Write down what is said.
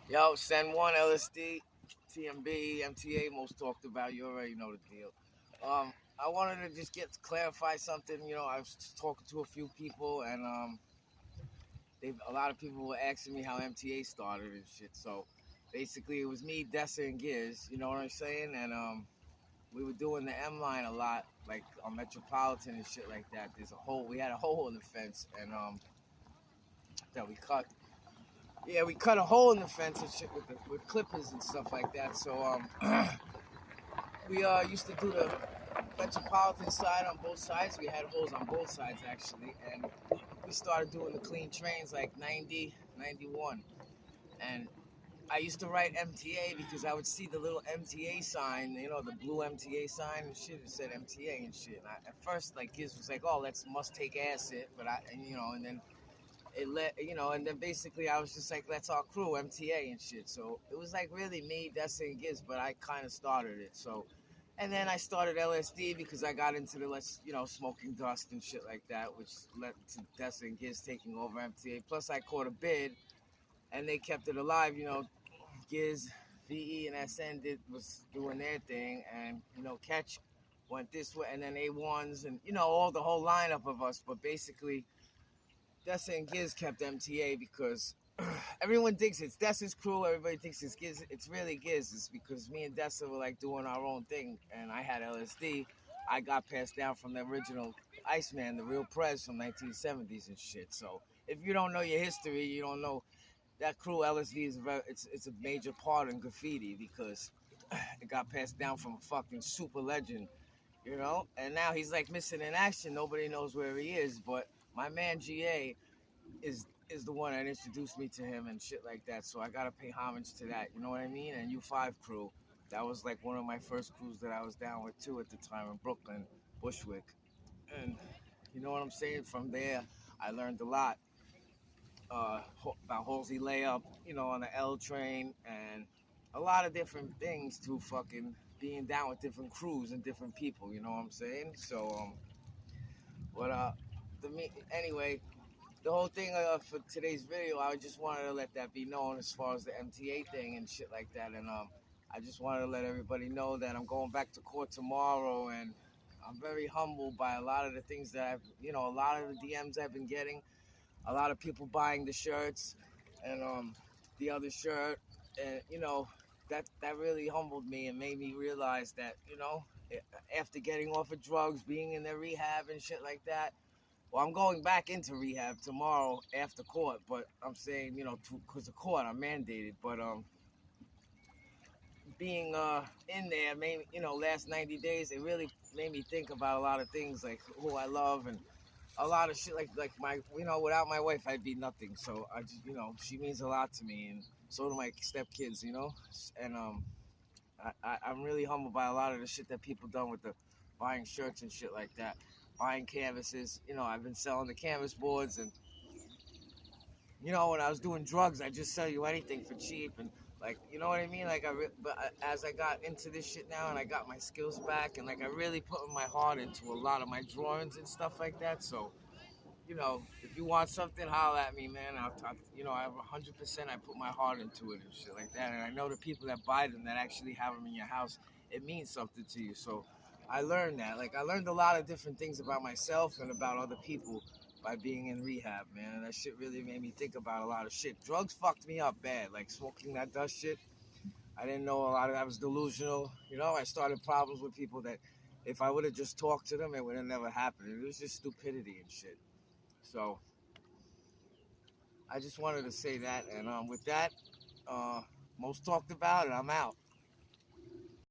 Yo, send one LSD, TMB, MTA, most talked about. You already know the deal. I wanted to just get to clarify something. I was just talking to a few people, and a lot of people were asking me how MTA started and shit. So basically, it was me, Dessa, and Giz. You know what I'm saying? And we were doing the M line a lot, like on Metropolitan and shit like that. We had a hole in the fence, and that we cut. Yeah, we cut a hole in the fence and shit with clippers and stuff like that. So we used to do the Metropolitan side on both sides. We had holes on both sides actually, and we started doing the clean trains like 90, 91. And I used to write MTA because I would see the little MTA sign, the blue MTA sign and shit. It said MTA and shit. And at first, like, Giz was like, "Oh, let's must take acid," and then and then basically I was just like, "That's our crew, MTA and shit." So it was like really me, Dessa, and Giz, but I kind of started it. So, and then I started LSD because I got into the smoking dust and shit like that, which led to Dessa and Giz taking over MTA. Plus, I caught a bid, and they kept it alive. Giz, VE, and SN was doing their thing, and Catch went this way, and then A1s, and all the whole lineup of us. But basically, Dessa and Giz kept MTA because everyone thinks it's Dessa's crew. Everybody thinks it's Giz. It's really Giz. It's because me and Dessa were like doing our own thing, and I had LSD. I got passed down from the original Iceman, the real Prez from 1970s and shit. So if you don't know your history, you don't know that crew. LSD is it's a major part in graffiti because it got passed down from a fucking super legend, And now he's like missing in action. Nobody knows where he is, but my man GA is the one that introduced me to him and shit like that. So I gotta pay homage to that. You know what I mean? And U5 crew, that was like one of my first crews that I was down with too at the time in Brooklyn, Bushwick, and you know what I'm saying. From there, I learned a lot about Halsey layup, on the L train, and a lot of different things to fucking being down with different crews and different people. You know what I'm saying? So but anyway, the whole thing for today's video, I just wanted to let that be known as far as the MTA thing and shit like that. And I just wanted to let everybody know that I'm going back to court tomorrow, and I'm very humbled by a lot of the things that a lot of the DMs I've been getting, a lot of people buying the shirts and the other shirt, and that really humbled me and made me realize that after getting off of drugs, being in their rehab and shit like that. Well, I'm going back into rehab tomorrow after court, but I'm saying, because of court, I'm mandated. But being in there, maybe last 90 days, it really made me think about a lot of things, like who I love and a lot of shit. Like my, without my wife, I'd be nothing. So I just, she means a lot to me, and so do my stepkids, and I'm really humbled by a lot of the shit that people done with the buying shirts and shit like that, buying canvases. I've been selling the canvas boards, and when I was doing drugs, I just sell you anything for cheap, and like, you know what I mean? Like as I got into this shit now, and I got my skills back, and like I really put my heart into a lot of my drawings and stuff like that. So if you want something, holler at me, man. I'll talk. I have 100%. I put my heart into it and shit like that. And I know the people that buy them, that actually have them in your house, it means something to you. So I learned that. Like I learned a lot of different things about myself and about other people by being in rehab, man. And that shit really made me think about a lot of shit. Drugs fucked me up bad. Like smoking that dust shit. I didn't know a lot of that was delusional. I started problems with people that if I would have just talked to them, it would have never happened. It was just stupidity and shit. So I just wanted to say that, and with that, most talked about, and I'm out.